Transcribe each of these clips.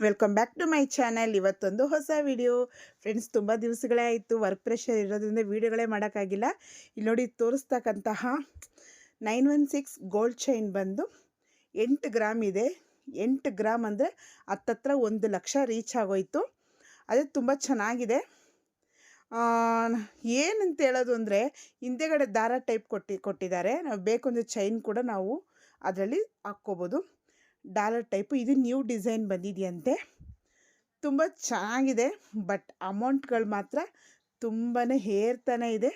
Welcome back to my channel. ಇವತ್ತೊಂದು ಹೊಸ video friends. ತುಂಬ ದಿವಸಗಳೇ ಆಯಿತು, ವರ್ಕ್ ಪ್ರೆಷರ್ ಇರೋದ್ರಿಂದ ವೀಡಿಯೋಗಳೇ ಮಾಡೋಕ್ಕಾಗಿಲ್ಲ. ಇಲ್ಲಿ ನೋಡಿ ತೋರಿಸ್ತಕ್ಕಂತಹ 916 ಗೋಲ್ಡ್ ಚೈನ್ ಬಂದು 8 ಗ್ರಾಮ್ ಇದೆ. 8 ಗ್ರಾಮ್ ಅಂದರೆ ಹತ್ತತ್ರ 1 ಲಕ್ಷ ರೀಚ್ ಆಗೋಯ್ತು. ಅದೇ ತುಂಬ ಚೆನ್ನಾಗಿದೆ. ಏನಂತ ಹೇಳೋದು ಅಂದರೆ ಹಿಂದೆಗಡೆ ದಾರ ಟೈಪ್ ಕೊಟ್ಟಿದ್ದಾರೆ. ನಾವು ಬೇಕು ಅಂದರೆ ಚೈನ್ ಕೂಡ ನಾವು ಅದರಲ್ಲಿ ಹಾಕ್ಕೋಬೋದು. ಡಾಲರ್ ಟೈಪು ಇದು ನ್ಯೂ ಡಿಸೈನ್ ಬಂದಿದೆಯಂತೆ. ತುಂಬ ಚೆನ್ನಾಗಿದೆ. ಬಟ್ ಅಮೌಂಟ್ಗಳು ಮಾತ್ರ ತುಂಬಾ ಏರ್ತಾನೆ ಇದೆ.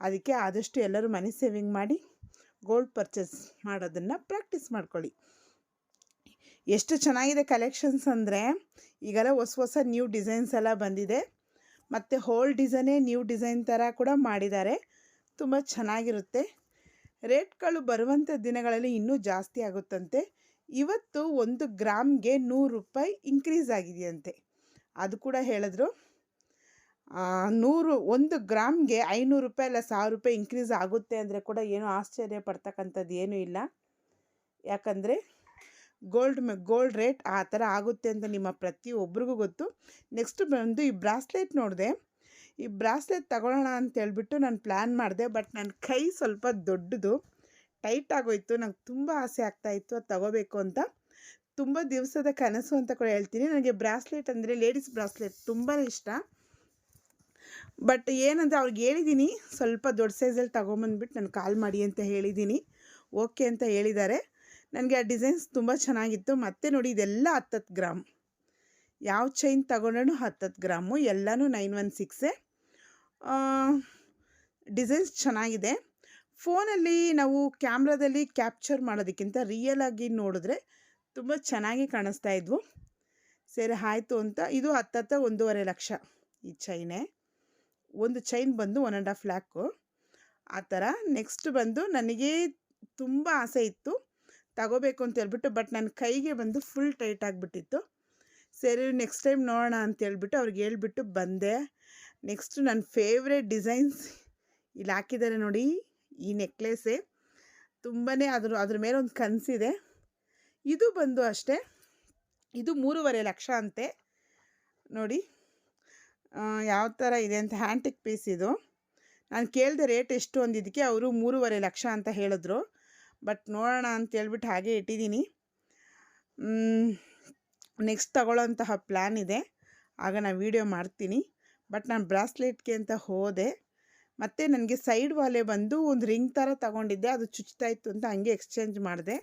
ಅದಕ್ಕೆ ಆದಷ್ಟು ಎಲ್ಲರೂ ಮನಿ ಸೇವಿಂಗ್ ಮಾಡಿ ಗೋಲ್ಡ್ ಪರ್ಚೇಸ್ ಮಾಡೋದನ್ನು ಪ್ರಾಕ್ಟೀಸ್ ಮಾಡ್ಕೊಳ್ಳಿ. ಎಷ್ಟು ಚೆನ್ನಾಗಿದೆ ಕಲೆಕ್ಷನ್ಸ್ ಅಂದರೆ, ಈಗೆಲ್ಲ ಹೊಸ ನ್ಯೂ ಡಿಸೈನ್ಸ್ ಎಲ್ಲ ಬಂದಿದೆ. ಮತ್ತು ಹೋಲ್ ಡಿಸೈನೇ ನ್ಯೂ ಡಿಸೈನ್ ಥರ ಕೂಡ ಮಾಡಿದ್ದಾರೆ. ತುಂಬ ಚೆನ್ನಾಗಿರುತ್ತೆ. ರೇಟ್ಗಳು ಬರುವಂಥ ದಿನಗಳಲ್ಲಿ ಇನ್ನೂ ಜಾಸ್ತಿ ಆಗುತ್ತಂತೆ. ಇವತ್ತು 1 ಗ್ರಾಮ್ಗೆ 100 ರೂಪಾಯಿ ಇನ್ಕ್ರೀಸ್ ಆಗಿದೆಯಂತೆ. ಅದು ಕೂಡ ಹೇಳಿದ್ರು. 1 ಗ್ರಾಮ್ಗೆ 500 ರೂಪಾಯಿ ಅಲ್ಲ 1000 ರೂಪಾಯಿ ಇನ್ಕ್ರೀಸ್ ಆಗುತ್ತೆ ಅಂದರೆ ಕೂಡ ಏನೂ ಆಶ್ಚರ್ಯ ಪಡ್ತಕ್ಕಂಥದ್ದು ಏನೂ ಇಲ್ಲ. ಯಾಕಂದರೆ ಗೋಲ್ಡ್ ರೇಟ್ ಆ ಥರ ಆಗುತ್ತೆ ಅಂತ ನಿಮ್ಮ ಪ್ರತಿಯೊಬ್ಬರಿಗೂ ಗೊತ್ತು. ನೆಕ್ಸ್ಟ್ ಬಂದು ಈ ಬ್ರಾಸ್ಲೆಟ್ ನೋಡಿದೆ. ಈ ಬ್ರಾಸ್ಲೆಟ್ ತಗೊಳ್ಳೋಣ ಅಂತೇಳ್ಬಿಟ್ಟು ನಾನು ಪ್ಲ್ಯಾನ್ ಮಾಡಿದೆ. ಬಟ್ ನನ್ನ ಕೈ ಸ್ವಲ್ಪ ದೊಡ್ಡದು, ಟೈಟ್ ಆಗೋಯ್ತು. ನಂಗೆ ತುಂಬ ಆಸೆ ಆಗ್ತಾಯಿತ್ತು ಅದು ತಗೋಬೇಕು ಅಂತ. ತುಂಬ ದಿವಸದ ಕನಸು ಅಂತ ಕೂಡ ಹೇಳ್ತೀನಿ. ನನಗೆ ಬ್ರಾಸ್ಲೆಟ್ ಅಂದರೆ ಲೇಡೀಸ್ ಬ್ರಾಸ್ಲೆಟ್ ತುಂಬಾ ಇಷ್ಟ. ಬಟ್ ಏನಂದರೆ ಅವ್ರಿಗೆ ಹೇಳಿದ್ದೀನಿ ಸ್ವಲ್ಪ ದೊಡ್ಡ ಸೈಜಲ್ಲಿ ತೊಗೊಂಬಂದ್ಬಿಟ್ಟು ನಾನು ಕಾಲ್ ಮಾಡಿ ಅಂತ ಹೇಳಿದ್ದೀನಿ. ಓಕೆ ಅಂತ ಹೇಳಿದ್ದಾರೆ. ನನಗೆ ಆ ಡಿಸೈನ್ಸ್ ತುಂಬ ಚೆನ್ನಾಗಿತ್ತು. ಮತ್ತು ನೋಡಿ ಇದೆಲ್ಲ 10 ಗ್ರಾಮ್. ಯಾವ ಚೈನ್ ತಗೊಂಡ್ರೂ 10 ಗ್ರಾಮು. ಎಲ್ಲನೂ 916. ಡಿಸೈನ್ಸ್ ಚೆನ್ನಾಗಿದೆ. ಫೋನಲ್ಲಿ ನಾವು ಕ್ಯಾಮ್ರಾದಲ್ಲಿ ಕ್ಯಾಪ್ಚರ್ ಮಾಡೋದಕ್ಕಿಂತ ರಿಯಲಾಗಿ ನೋಡಿದ್ರೆ ತುಂಬ ಚೆನ್ನಾಗಿ ಕಾಣಿಸ್ತಾ ಇದ್ವು. ಸರಿ ಆಯಿತು ಅಂತ ಇದು ಹತ್ತತ್ರ 1.5 ಲಕ್ಷ ಈ ಚೈನೇ. ಒಂದು ಚೈನ್ ಬಂದು 1.5 ಲ್ಯಾಕು ಆ ಥರ. ನೆಕ್ಸ್ಟ್ ಬಂದು ನನಗೆ ತುಂಬ ಆಸೆ ಇತ್ತು ತಗೋಬೇಕು ಅಂತ ಹೇಳ್ಬಿಟ್ಟು. ಬಟ್ ನನ್ನ ಕೈಗೆ ಬಂದು ಫುಲ್ ಟೈಟ್ ಆಗಿಬಿಟ್ಟಿತ್ತು. ಸರಿ ನೆಕ್ಸ್ಟ್ ಟೈಮ್ ನೋಡೋಣ ಅಂತೇಳ್ಬಿಟ್ಟು ಅವ್ರಿಗೆ ಹೇಳ್ಬಿಟ್ಟು ಬಂದೆ. ನೆಕ್ಸ್ಟು ನನ್ನ ಫೇವ್ರೆಟ್ ಡಿಸೈನ್ಸ್ ಇಲ್ಲಿ ಹಾಕಿದ್ದಾರೆ ನೋಡಿ. ಈ ನೆಕ್ಲೆಸೇ ತುಂಬಾ ಅದ್ರ ಮೇಲೆ ಒಂದು ಕನಸಿದೆ. ಇದು ಬಂದು ಅಷ್ಟೇ, ಇದು 3.5 ಲಕ್ಷ ಅಂತೆ. ನೋಡಿ ಯಾವ ಥರ ಇದೆ ಅಂತ. ಹ್ಯಾಂಟಿಕ್ ಪೀಸ್ ಇದು. ನಾನು ಕೇಳಿದೆ ರೇಟ್ ಎಷ್ಟು ಅಂದಿದ್ದಕ್ಕೆ ಅವರು 3.5 ಲಕ್ಷ ಅಂತ ಹೇಳಿದ್ರು. ಬಟ್ ನೋಡೋಣ ಅಂತೇಳ್ಬಿಟ್ಟು ಹಾಗೆ ಇಟ್ಟಿದ್ದೀನಿ. ನೆಕ್ಸ್ಟ್ ತಗೊಳ್ಳೋಂತಹ ಪ್ಲ್ಯಾನ್ ಇದೆ, ಆಗ ನಾನು ವೀಡಿಯೋ ಮಾಡ್ತೀನಿ. ಬಟ್ ನಾನು ಬ್ರಾಸ್ಲೆಟ್ಗೆ ಅಂತ ಹೋದೆ. ಮತ್ತು ನನಗೆ ಸೈಡ್ ವಾಲೆ ಬಂದು ಒಂದು ರಿಂಗ್ ಥರ ತಗೊಂಡಿದ್ದೆ, ಅದು ಚುಚ್ತಾ ಇತ್ತು ಅಂತ ಹಂಗೆ ಎಕ್ಸ್ಚೇಂಜ್ ಮಾಡಿದೆ.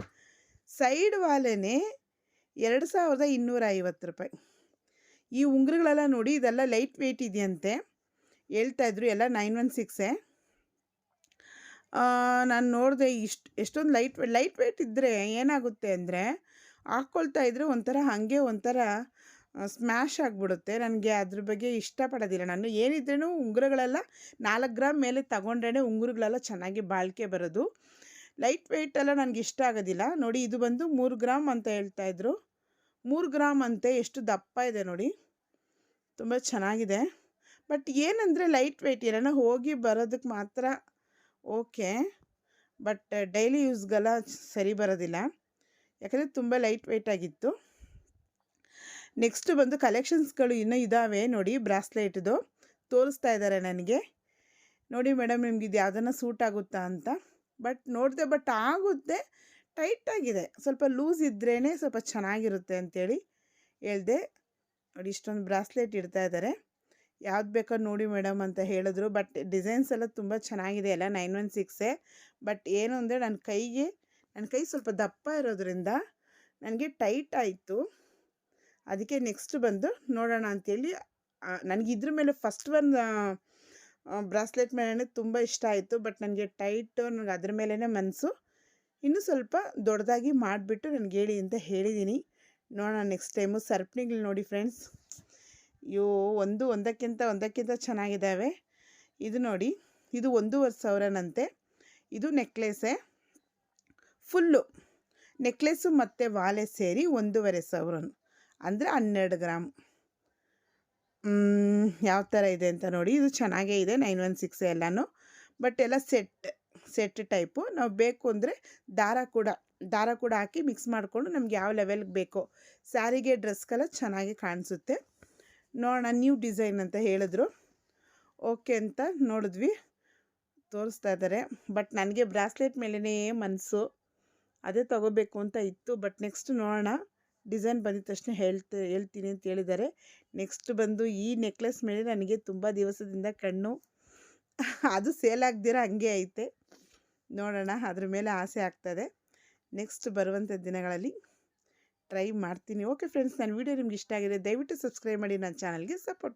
ಸೈಡ್ ವಾಲೆನೇ 2250 ರೂಪಾಯಿ. ಈ ಉಂಗುರಗಳೆಲ್ಲ ನೋಡಿ ಇದೆಲ್ಲ ಲೈಟ್ ವೆಯ್ಟ್ ಇದೆಯಂತೆ ಹೇಳ್ತಾಯಿದ್ರು. ಎಲ್ಲ 916. ನಾನು ನೋಡಿದೆ ಎಷ್ಟೊಂದು ಲೈಟ್ ವೆಯ್ಟ್ ಇದ್ದರೆ ಏನಾಗುತ್ತೆ ಅಂದರೆ ಹಾಕ್ಕೊಳ್ತಾ ಇದ್ದರೆ ಒಂಥರ ಸ್ಮ್ಯಾಶ್ ಆಗಿಬಿಡುತ್ತೆ. ನನಗೆ ಅದ್ರ ಬಗ್ಗೆ ಇಷ್ಟಪಡೋದಿಲ್ಲ. ನಾನು ಏನಿದ್ರೂ ಉಂಗುರಗಳೆಲ್ಲ 4 ಗ್ರಾಮ್ ಮೇಲೆ ತಗೊಂಡ್ರೇ ಉಂಗುರಗಳೆಲ್ಲ ಚೆನ್ನಾಗಿ ಬಾಳಿಕೆ ಬರೋದು. ಲೈಟ್ ವೆಯ್ಟ್ ಎಲ್ಲ ನನಗೆ ಇಷ್ಟ ಆಗೋದಿಲ್ಲ. ನೋಡಿ ಇದು ಬಂದು 3 ಗ್ರಾಮ್ ಅಂತ ಹೇಳ್ತಾಯಿದ್ರು. 3 ಗ್ರಾಮ್ ಅಂತೆ. ಎಷ್ಟು ದಪ್ಪ ಇದೆ ನೋಡಿ, ತುಂಬ ಚೆನ್ನಾಗಿದೆ. ಬಟ್ ಏನಂದರೆ ಲೈಟ್ ವೆಯ್ಟ್ ಎಲ್ಲ ಹೋಗಿ ಬರೋದಕ್ಕೆ ಮಾತ್ರ ಓಕೆ. ಬಟ್ ಡೈಲಿ ಯೂಸ್ಗೆಲ್ಲ ಸರಿ ಬರೋದಿಲ್ಲ, ಯಾಕಂದರೆ ತುಂಬ ಲೈಟ್ ವೆಯ್ಟ್ ಆಗಿತ್ತು. ನೆಕ್ಸ್ಟ್ ಬಂದು ಕಲೆಕ್ಷನ್ಸ್ಗಳು ಇನ್ನೂ ಇದ್ದಾವೆ ನೋಡಿ. ಬ್ರಾಸ್ಲೆಟ್ದು ತೋರಿಸ್ತಾ ಇದ್ದಾರೆ ನನಗೆ. ನೋಡಿ ಮೇಡಮ್ ನಿಮ್ಗೆ ಇದು ಯಾವುದನ್ನು ಸೂಟ್ ಆಗುತ್ತಾ ಅಂತ. ಬಟ್ ನೋಡಿದೆ, ಬಟ್ ಆಗುತ್ತೆ, ಟೈಟಾಗಿದೆ. ಸ್ವಲ್ಪ ಲೂಸ್ ಇದ್ರೇ ಸ್ವಲ್ಪ ಚೆನ್ನಾಗಿರುತ್ತೆ ಅಂಥೇಳಿ ಹೇಳಿದೆ. ನೋಡಿ ಇಷ್ಟೊಂದು ಬ್ರಾಸ್ಲೆಟ್ ಇಡ್ತಾ ಇದ್ದಾರೆ. ಯಾವ್ದು ಬೇಕೋ ನೋಡಿ ಮೇಡಮ್ ಅಂತ ಹೇಳಿದ್ರು. ಬಟ್ ಡಿಸೈನ್ಸ್ ಎಲ್ಲ ತುಂಬ ಚೆನ್ನಾಗಿದೆ, ಎಲ್ಲ 916. ಬಟ್ ಏನು ಅಂದರೆ ನನ್ನ ಕೈ ಸ್ವಲ್ಪ ದಪ್ಪ ಇರೋದ್ರಿಂದ ನನಗೆ ಟೈಟ್ ಆಯಿತು. ಅದಕ್ಕೆ ನೆಕ್ಸ್ಟ್ ಬಂದು ನೋಡೋಣ ಅಂಥೇಳಿ ನನಗೆ ಇದ್ರ ಮೇಲೆ ಫಸ್ಟ್ ಒಂದು ಬ್ರಾಸ್ಲೆಟ್ ಮೇಲೆ ತುಂಬ ಇಷ್ಟ ಆಯಿತು. ಬಟ್ ನನಗೆ ನನಗೆ ಅದ್ರ ಮೇಲೇ ಮನಸ್ಸು. ಇನ್ನೂ ಸ್ವಲ್ಪ ದೊಡ್ಡದಾಗಿ ಮಾಡಿಬಿಟ್ಟು ನನಗೆ ಹೇಳಿ ಅಂತ ಹೇಳಿದ್ದೀನಿ. ನೋಡೋಣ ನೆಕ್ಸ್ಟ್ ಟೈಮು. ಸರ್ಪ್ನಿಗಳು ನೋಡಿ ಫ್ರೆಂಡ್ಸ್, ಒಂದಕ್ಕಿಂತ ಚೆನ್ನಾಗಿದ್ದಾವೆ. ಇದು ನೋಡಿ, ಇದು 1,500 ಇದು ನೆಕ್ಲೆಸೇ ಫುಲ್ಲು. ನೆಕ್ಲೆಸ್ಸು ಮತ್ತು ವಾಲೆ ಸೇರಿ 1,500 ಅಂದರೆ 12 ಗ್ರಾಮ್. ಯಾವ ಥರ ಇದೆ ಅಂತ ನೋಡಿ. ಇದು ಚೆನ್ನಾಗೇ ಇದೆ, 916 ಎಲ್ಲನೂ. ಬಟ್ ಎಲ್ಲ ಸೆಟ್ ಟೈಪು. ನಾವು ಬೇಕು ಅಂದರೆ ದಾರ ಕೂಡ ದಾರ ಕೂಡ ಹಾಕಿ ಮಿಕ್ಸ್ ಮಾಡಿಕೊಂಡು ನಮ್ಗೆ ಯಾವ ಲೆವೆಲ್ಗೆ ಬೇಕೋ ಸ್ಯಾರಿಗೆ ಡ್ರೆಸ್ಗೆಲ್ಲ ಚೆನ್ನಾಗಿ ಕಾಣಿಸುತ್ತೆ. ನೋಡೋಣ, ನ್ಯೂ ಡಿಸೈನ್ ಅಂತ ಹೇಳಿದ್ರು. ಓಕೆ ಅಂತ ನೋಡಿದ್ವಿ, ತೋರಿಸ್ತಾ ಇದ್ದಾರೆ. ಬಟ್ ನನಗೆ ಬ್ರಾಸ್ಲೆಟ್ ಮೇಲೇ ಮನಸ್ಸು, ಅದೇ ತೊಗೋಬೇಕು ಅಂತ ಇತ್ತು. ಬಟ್ ನೆಕ್ಸ್ಟ್ ನೋಡೋಣ, ಡಿಸೈನ್ ಬಂದಿದ ತಕ್ಷಣ ಹೇಳ್ತೀನಿ ಅಂತ ಹೇಳಿದ್ದಾರೆ. ನೆಕ್ಸ್ಟ್ ಬಂದು ಈ ನೆಕ್ಲೆಸ್ ಮೇಲೆ ನನಗೆ ತುಂಬ ದಿವಸದಿಂದ ಕಣ್ಣು, ಅದು ಸೇಲ್ ಆಗದಿರ ಹಂಗೆ ಐತೆ. ನೋಡೋಣ, ಅದ್ರ ಮೇಲೆ ಆಸೆ ಆಗ್ತದೆ. ನೆಕ್ಸ್ಟ್ ಬರುವಂಥ ದಿನಗಳಲ್ಲಿ ಟ್ರೈ ಮಾಡ್ತೀನಿ. ಓಕೆ ಫ್ರೆಂಡ್ಸ್, ನನ್ನ ವೀಡಿಯೋ ನಿಮ್ಗೆ ಇಷ್ಟ ಆಗಿದೆ ದಯವಿಟ್ಟು ಸಬ್ಸ್ಕ್ರೈಬ್ ಮಾಡಿ, ನನ್ನ ಚಾನಲ್ಗೆ ಸಪೋರ್ಟ್